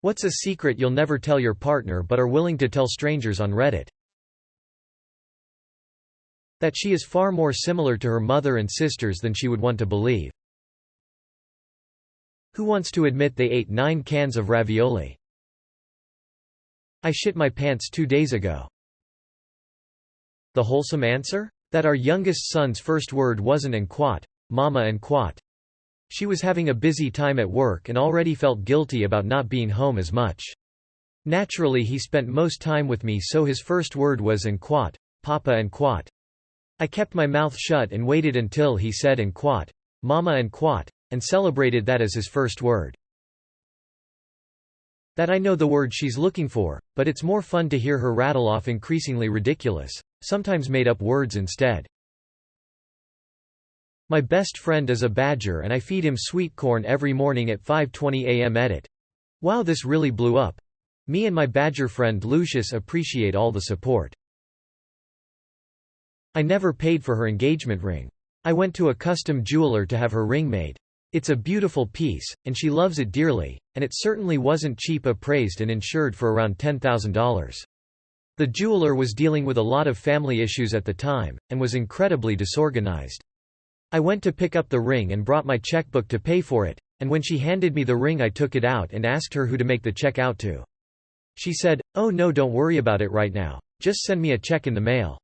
What's a secret you'll never tell your partner but are willing to tell strangers on Reddit? That she is far more similar to her mother and sisters than she would want to believe. Who wants to admit they ate 9 cans of ravioli? I shit my pants 2 days ago. The wholesome answer? That our youngest son's first word wasn't "and quat," mama and quat. She was having a busy time at work and already felt guilty about not being home as much. Naturally he spent most time with me, so his first word was "and quat," papa and quat. I kept my mouth shut and waited until he said "and quat," mama and quat, and celebrated that as his first word. That I know the word she's looking for, but it's more fun to hear her rattle off increasingly ridiculous, sometimes made-up words instead. My best friend is a badger and I feed him sweet corn every morning at 5:20 a.m. Edit. Wow, this really blew up. Me and my badger friend Lucius appreciate all the support. I never paid for her engagement ring. I went to a custom jeweler to have her ring made. It's a beautiful piece, and she loves it dearly, and it certainly wasn't cheap, appraised and insured for around $10,000. The jeweler was dealing with a lot of family issues at the time, and was incredibly disorganized. I went to pick up the ring and brought my checkbook to pay for it, and when she handed me the ring I took it out and asked her who to make the check out to. She said, "Oh no, don't worry about it right now, just send me a check in the mail."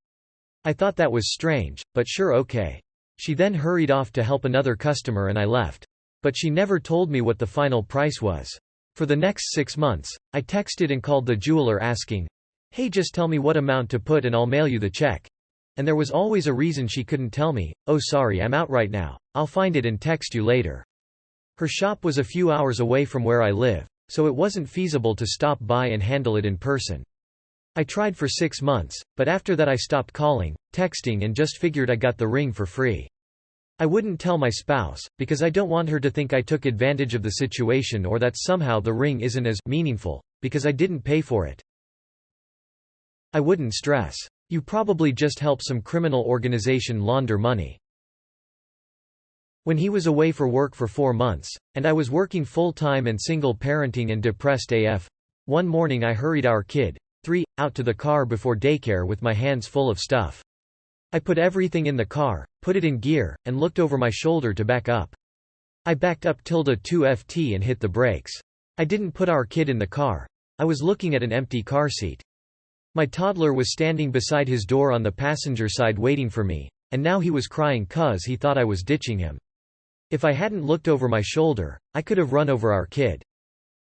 I thought that was strange, but sure, okay. She then hurried off to help another customer and I left. But she never told me what the final price was. For the next 6 months, I texted and called the jeweler asking, "Hey, just tell me what amount to put and I'll mail you the check." And there was always a reason she couldn't tell me. "Oh sorry, I'm out right now, I'll find it and text you later." Her shop was a few hours away from where I live, so it wasn't feasible to stop by and handle it in person. I tried for 6 months, but after that I stopped calling, texting and just figured I got the ring for free. I wouldn't tell my spouse, because I don't want her to think I took advantage of the situation or that somehow the ring isn't as meaningful, because I didn't pay for it. I wouldn't stress. You probably just help some criminal organization launder money. When he was away for work for 4 months, and I was working full-time and single parenting and depressed AF, one morning I hurried our kid, 3, out to the car before daycare with my hands full of stuff. I put everything in the car, put it in gear, and looked over my shoulder to back up. I backed up ~2ft and hit the brakes. I didn't put our kid in the car. I was looking at an empty car seat. My toddler was standing beside his door on the passenger side waiting for me, and now he was crying 'cause he thought I was ditching him. If I hadn't looked over my shoulder, I could have run over our kid.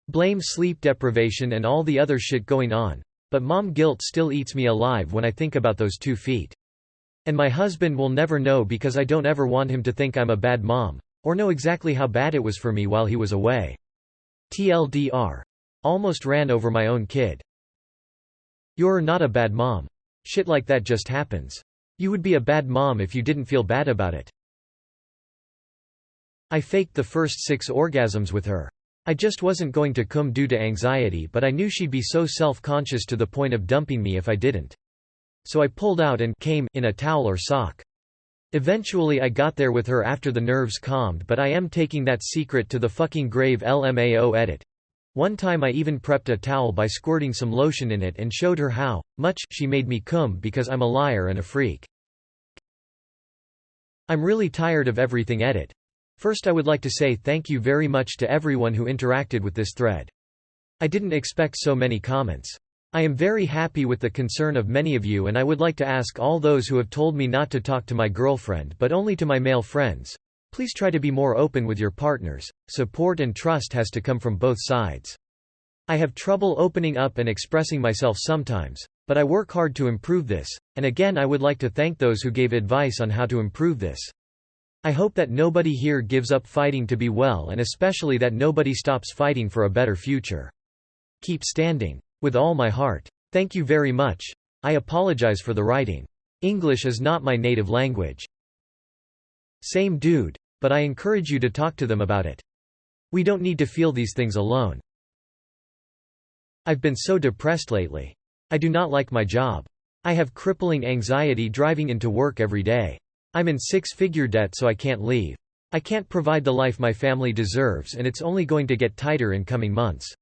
Blame sleep deprivation and all the other shit going on, but mom guilt still eats me alive when I think about those 2 feet. And my husband will never know because I don't ever want him to think I'm a bad mom, or know exactly how bad it was for me while he was away. TLDR. Almost ran over my own kid. You're not a bad mom. Shit like that just happens. You would be a bad mom if you didn't feel bad about it. I faked the first 6 orgasms with her. I just wasn't going to come due to anxiety, but I knew she'd be so self-conscious to the point of dumping me if I didn't. So I pulled out and came in a towel or sock. Eventually I got there with her after the nerves calmed, but I am taking that secret to the fucking grave. LMAO edit. One time I even prepped a towel by squirting some lotion in it and showed her how much she made me cum because I'm a liar and a freak. I'm really tired of everything. Edit. First I would like to say thank you very much to everyone who interacted with this thread. I didn't expect so many comments. I am very happy with the concern of many of you, and I would like to ask all those who have told me not to talk to my girlfriend but only to my male friends, please try to be more open with your partners. Support and trust has to come from both sides. I have trouble opening up and expressing myself sometimes, but I work hard to improve this, and again I would like to thank those who gave advice on how to improve this. I hope that nobody here gives up fighting to be well, and especially that nobody stops fighting for a better future. Keep standing. With all my heart. Thank you very much. I apologize for the writing. English is not my native language. Same dude. But I encourage you to talk to them about it. We don't need to feel these things alone. I've been so depressed lately. I do not like my job. I have crippling anxiety driving into work every day. I'm in 6-figure debt, so I can't leave. I can't provide the life my family deserves, and it's only going to get tighter in coming months.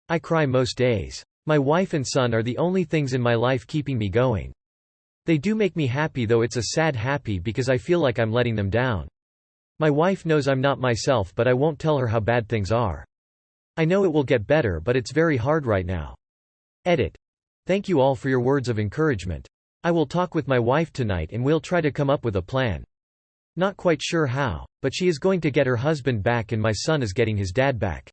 I cry most days. My wife and son are the only things in my life keeping me going. They do make me happy, though it's a sad happy because I feel like I'm letting them down. My wife knows I'm not myself, but I won't tell her how bad things are. I know it will get better, but it's very hard right now. Edit. Thank you all for your words of encouragement. I will talk with my wife tonight and we'll try to come up with a plan. Not quite sure how, but she is going to get her husband back and my son is getting his dad back.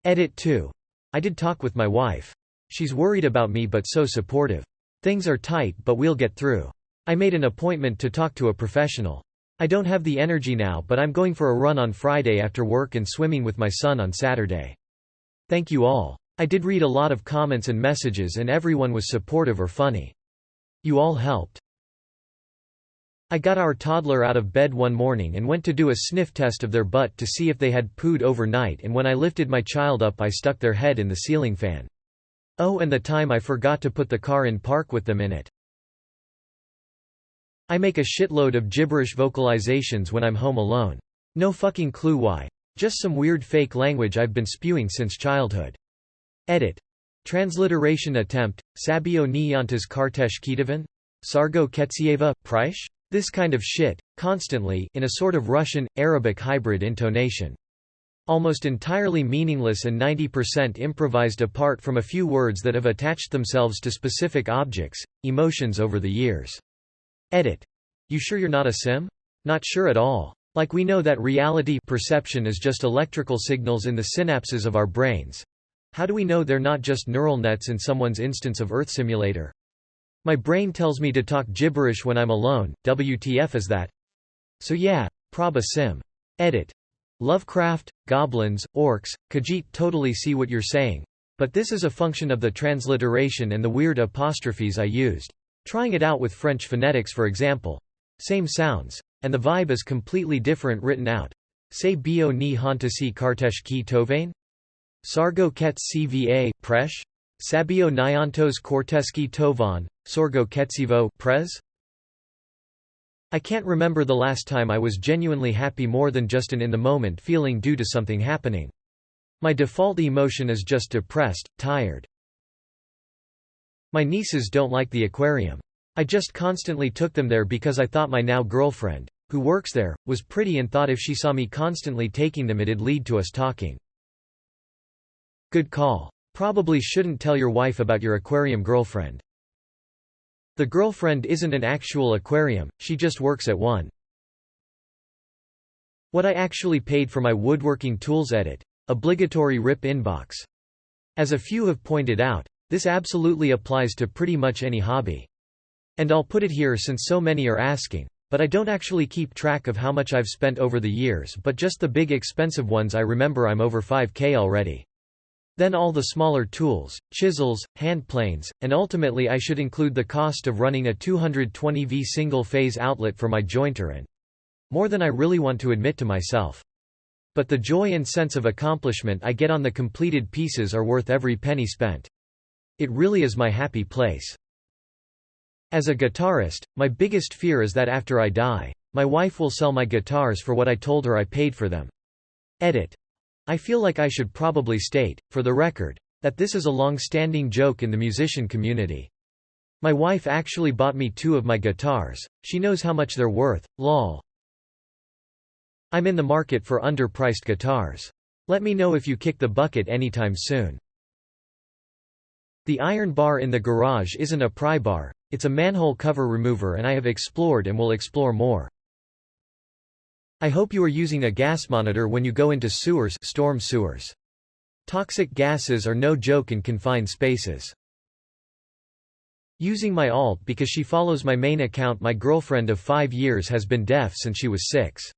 Edit 2. I did talk with my wife. She's worried about me but so supportive. Things are tight but we'll get through. I made an appointment to talk to a professional. I don't have the energy now, but I'm going for a run on Friday after work and swimming with my son on Saturday. Thank you all. I did read a lot of comments and messages and everyone was supportive or funny. You all helped. I got our toddler out of bed one morning and went to do a sniff test of their butt to see if they had pooed overnight, and when I lifted my child up I stuck their head in the ceiling fan. Oh, and the time I forgot to put the car in park with them in it. I make a shitload of gibberish vocalizations when I'm home alone. No fucking clue why. Just some weird fake language I've been spewing since childhood. Edit. Transliteration attempt, Sabio ni yantas kartesh kitavan? Sargo ketsieva, prish? This kind of shit, constantly, in a sort of Russian, Arabic hybrid intonation. Almost entirely meaningless and 90% improvised apart from a few words that have attached themselves to specific objects, emotions over the years. Edit. You sure you're not a sim? Not sure at all. Like we know that reality perception is just electrical signals in the synapses of our brains. How do we know they're not just neural nets in someone's instance of Earth simulator? My brain tells me to talk gibberish when I'm alone. WTF is that? So yeah, prob a sim. Edit. Lovecraft, goblins, orcs, Khajiit, totally see what you're saying. But this is a function of the transliteration and the weird apostrophes I used. Trying it out with French phonetics, for example. Same sounds. And the vibe is completely different written out. Say bio ni hantasi kartesh ki tovain? Sargo kets cva, presh? Sabio nyantos korteski tovan, sorgo ketsivo, prez? I can't remember the last time I was genuinely happy more than just an in-the-moment feeling due to something happening. My default emotion is just depressed, tired. My nieces don't like the aquarium. I just constantly took them there because I thought my now girlfriend, who works there, was pretty and thought if she saw me constantly taking them it'd lead to us talking. Good call. Probably shouldn't tell your wife about your aquarium girlfriend. The girlfriend isn't an actual aquarium, she just works at one. What I actually paid for my woodworking tools. Edit. Obligatory rip inbox. As a few have pointed out, this absolutely applies to pretty much any hobby. And I'll put it here since so many are asking, but I don't actually keep track of how much I've spent over the years, but just the big expensive ones I remember I'm over $5,000 already. Then all the smaller tools, chisels, hand planes, and ultimately I should include the cost of running a 220V single-phase outlet for my jointer, and more than I really want to admit to myself. But the joy and sense of accomplishment I get on the completed pieces are worth every penny spent. It really is my happy place. As a guitarist, my biggest fear is that after I die, my wife will sell my guitars for what I told her I paid for them. Edit. I feel like I should probably state, for the record, that this is a long-standing joke in the musician community. My wife actually bought me 2 of my guitars, she knows how much they're worth, lol. I'm in the market for underpriced guitars. Let me know if you kick the bucket anytime soon. The iron bar in the garage isn't a pry bar, it's a manhole cover remover, and I have explored and will explore more. I hope you are using a gas monitor when you go into sewers, storm sewers. Toxic gases are no joke in confined spaces. Using my alt because she follows my main account. My girlfriend of 5 years has been deaf since she was 6.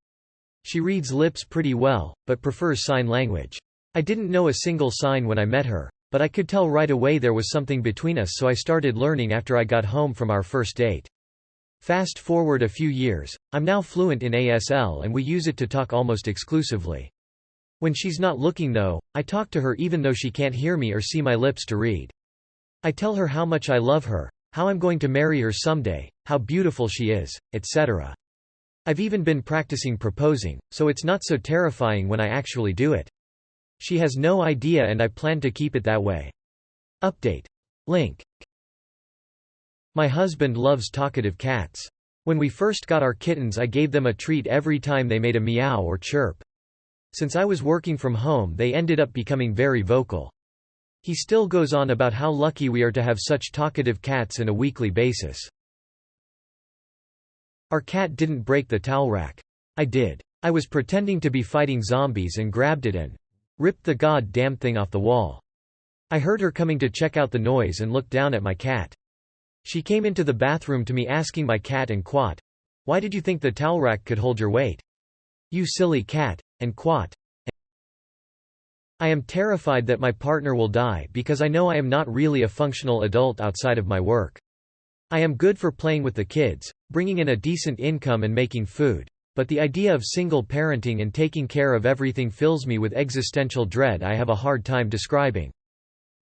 She reads lips pretty well, but prefers sign language. I didn't know a single sign when I met her, but I could tell right away there was something between us, so I started learning after I got home from our first date. Fast forward a few years, I'm now fluent in ASL and we use it to talk almost exclusively. When she's not looking though, I talk to her even though she can't hear me or see my lips to read. I tell her how much I love her, how I'm going to marry her someday, how beautiful she is, etc. I've even been practicing proposing, so it's not so terrifying when I actually do it. She has no idea and I plan to keep it that way. Update. Link. My husband loves talkative cats. When we first got our kittens I gave them a treat every time they made a meow or chirp. Since I was working from home they ended up becoming very vocal. He still goes on about how lucky we are to have such talkative cats on a weekly basis. Our cat didn't break the towel rack. I did. I was pretending to be fighting zombies and grabbed it and ripped the god-damn thing off the wall. I heard her coming to check out the noise and looked down at my cat. She came into the bathroom to me asking my cat and Quat, "Why did you think the towel rack could hold your weight? You silly cat." And Quat, I am terrified that my partner will die because I know I am not really a functional adult outside of my work. I am good for playing with the kids, bringing in a decent income and making food. But the idea of single parenting and taking care of everything fills me with existential dread I have a hard time describing.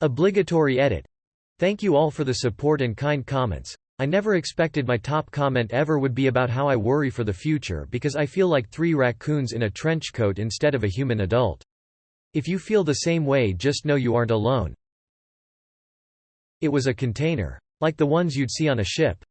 Obligatory edit. Thank you all for the support and kind comments. I never expected my top comment ever would be about how I worry for the future because I feel like 3 raccoons in a trench coat instead of a human adult. If you feel the same way, just know you aren't alone. It was a container. Like the ones you'd see on a ship.